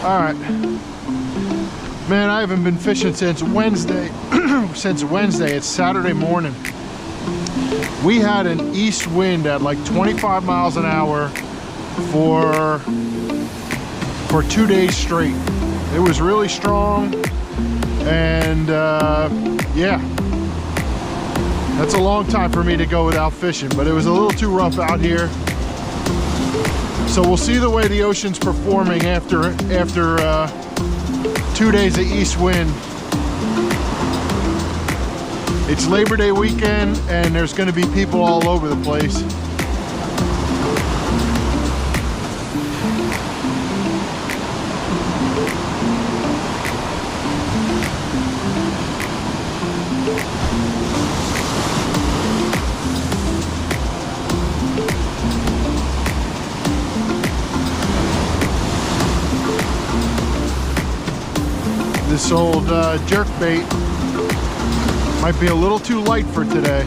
All right. Man, I haven't been fishing since Wednesday. Since Wednesday. It's Saturday morning. We had an east wind at like 25 miles an hour for 2 days straight. It was really strong, and yeah, that's a long time for me to go without fishing, but it was a little too rough out here. So we'll see the way the ocean's performing after 2 days of east wind. It's Labor Day weekend, and there's going to be people all over the place. This old jerk bait might be a little too light for today.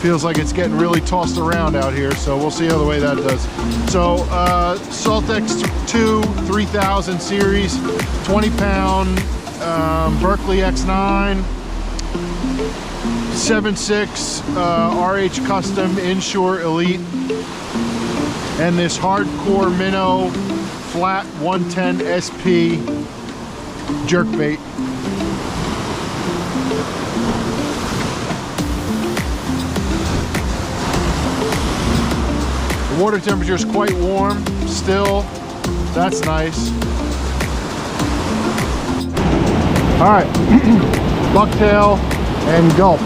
Feels like it's getting really tossed around out here, so we'll see how the way that does. So Saltex 2 3000 series, 20-pound Berkeley X9, 7.6 RH Custom Inshore Elite, and this hardcore minnow flat 110 SP jerkbait. The water temperature is quite warm still. That's nice. All right, bucktail and gulp.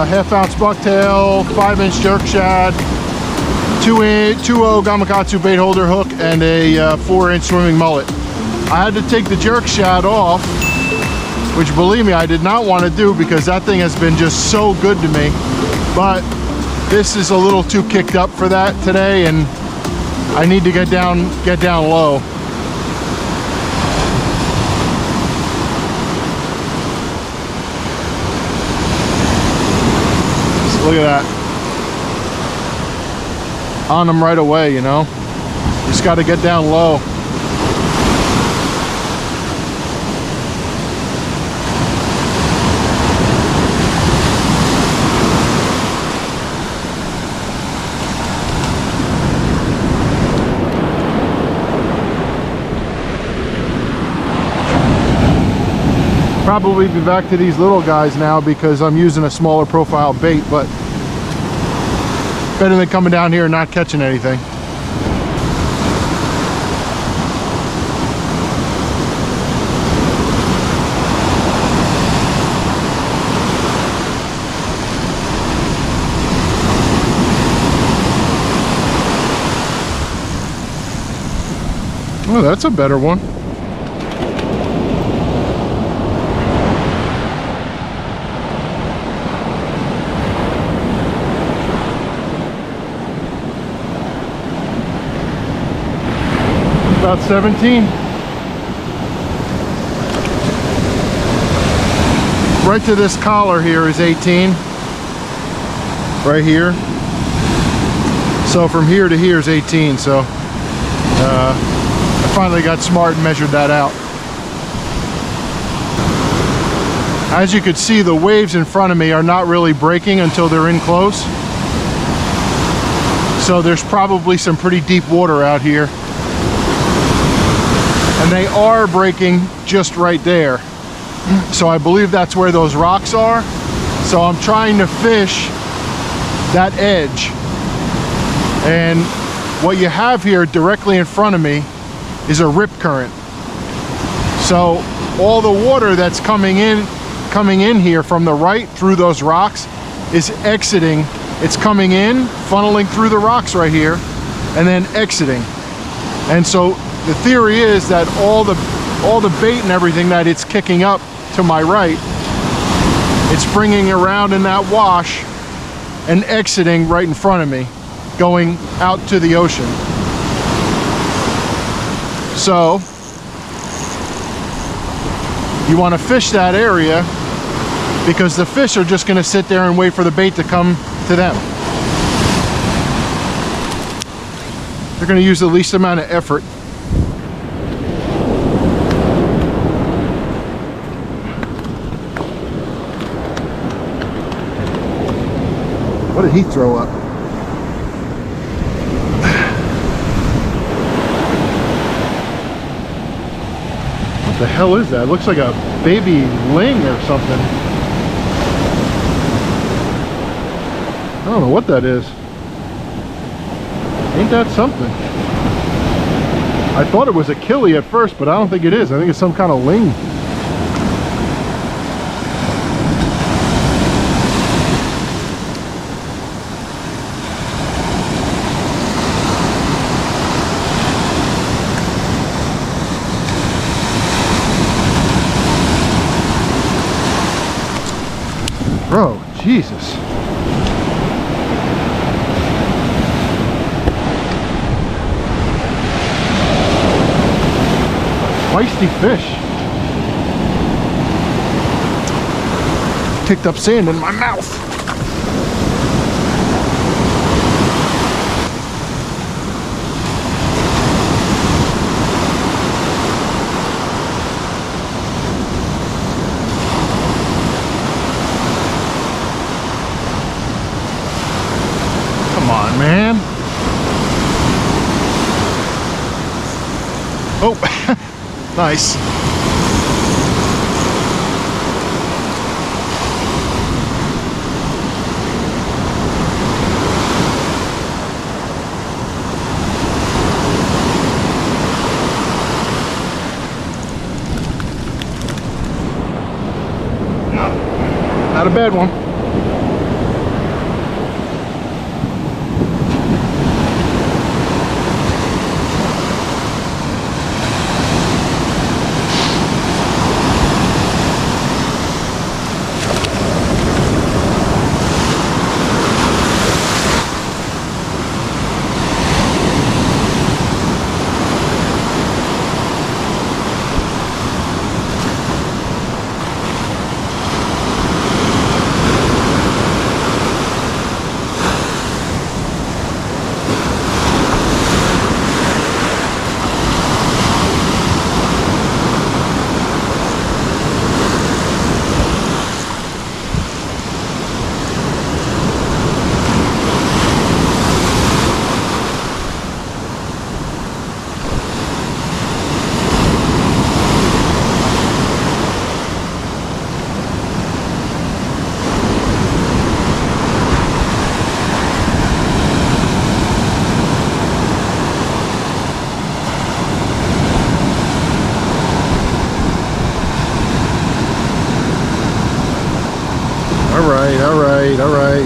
Half-ounce bucktail, 5-inch jerk shad, 2.0 Gamakatsu bait holder hook, and a 4-inch swimming mullet. I had to take the jerk shad off, which, believe me, I did not want to do because that thing has been just so good to me. But this is a little too kicked up for that today, and I need to get down low. Just look at that. On them right away, you know. Just got to get down low. Probably be back to these little guys now because I'm using a smaller profile bait, but better than coming down here and not catching anything. Oh, that's a better one. About 17. Right to this collar here is 18. Right here. So from here to here is 18. So I finally got smart and measured that out. As you can see, the waves in front of me are not really breaking until they're in close. So there's probably some pretty deep water out here. And they are breaking just right there. So I believe that's where those rocks are. So I'm trying to fish that edge. And what you have here directly in front of me is a rip current. So all the water that's coming in here from the right through those rocks is exiting. It's coming in, funneling through the rocks right here, and then exiting. And so the theory is that all the bait and everything that it's kicking up to my right, it's bringing around in that wash and exiting right in front of me, going out to the ocean. So you want to fish that area because the fish are just going to sit there and wait for the bait to come to them. They're going to use the least amount of effort. What did he throw up? What the hell is that? It looks like a baby ling or something. I don't know what that is. Ain't that something? I thought it was a killie at first, but I don't think it is. I think it's some kind of ling. Bro, Jesus. Feisty fish. Picked up sand in my mouth. Come on, man. Oh. Nice. Not a bad one. All right.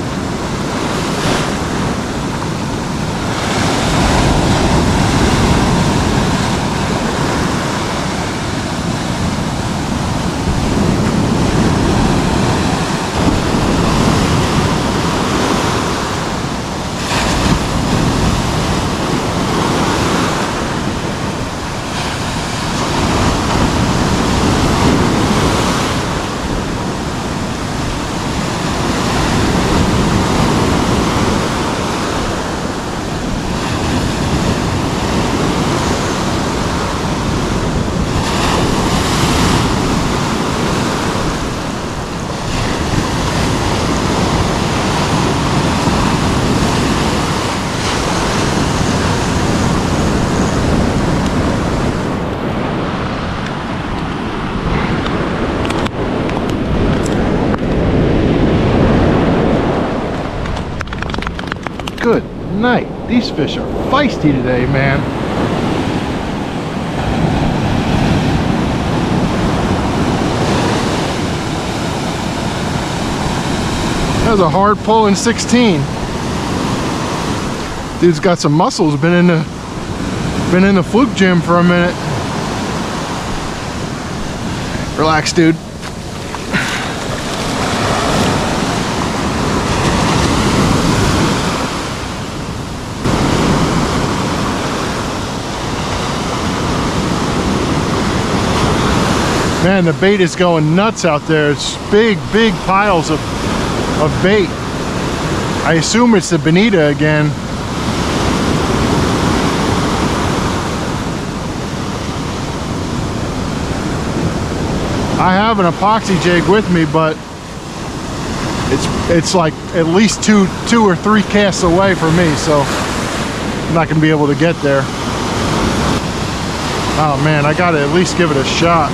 Good night. These fish are feisty today, man. That was a hard pull in 16. Dude's got some muscles. Been in the Fluke gym for a minute. Relax, dude. Man, the bait is going nuts out there. It's big piles of bait. I assume it's the Bonito again. I have an epoxy jig with me, but it's like at least two or three casts away from me, so I'm not gonna be able to get there. Oh man, I gotta at least give it a shot.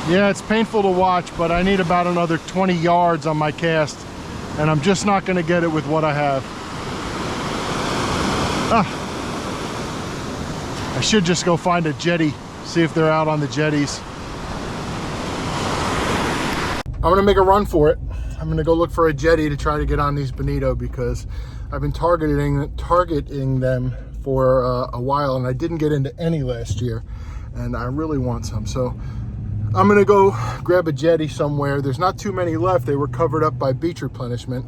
Yeah, it's painful to watch, but I need about another 20 yards on my cast, and I'm just not going to get it with what I have. I should just go find a jetty, see if they're out on the jetties. I'm going to make a run for it. I'm going to go look for a jetty to try to get on these Bonito, because I've been targeting them for a while, and I didn't get into any last year, and I really want some. So I'm gonna go grab a jetty somewhere. There's not too many left. They were covered up by beach replenishment.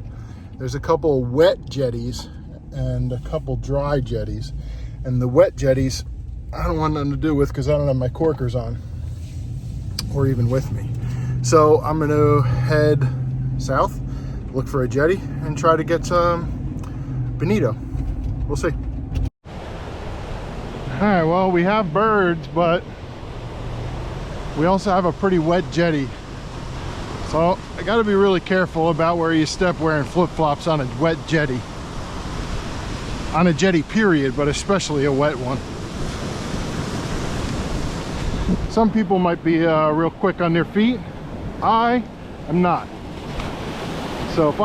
There's a couple wet jetties and a couple dry jetties. And the wet jetties, I don't want nothing to do with, because I don't have my corkers on or even with me. So I'm gonna head south, look for a jetty, and try to get some Bonito. We'll see. All right, well, we have birds, but we also have a pretty wet jetty. So I gotta be really careful about where you step wearing flip-flops on a wet jetty. On a jetty period, but especially a wet one. Some people might be real quick on their feet. I am not. So if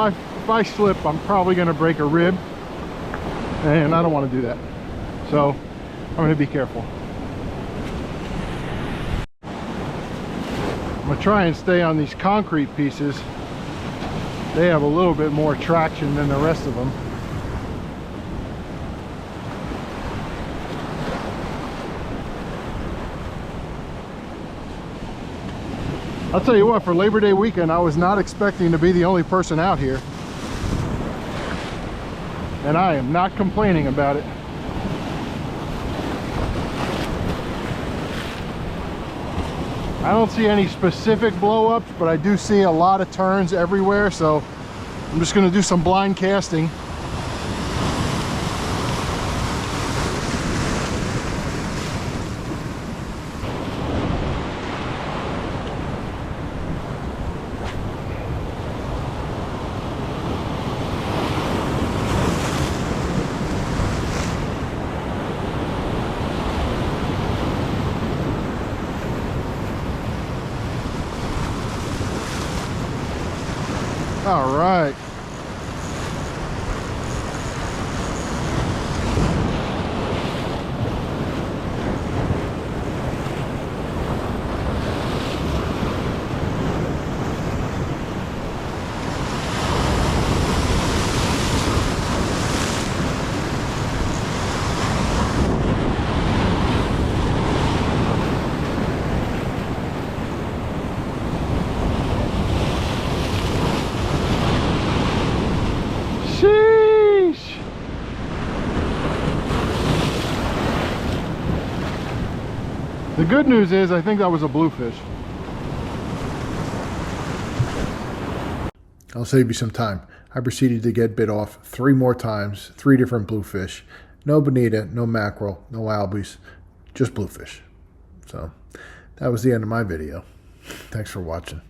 I slip, I'm probably gonna break a rib, and I don't wanna do that. So I'm gonna be careful. I'm gonna try and stay on these concrete pieces. They have a little bit more traction than the rest of them. I'll tell you what, for Labor Day weekend, I was not expecting to be the only person out here. And I am not complaining about it. I don't see any specific blow-ups, but I do see a lot of turns everywhere, so I'm just going to do some blind casting. All right. The good news is I think that was a bluefish. I'll save you some time. I proceeded to get bit off 3 more times, 3 different bluefish. No bonita, no mackerel, no albies, just bluefish. So that was the end of my video. Thanks for watching.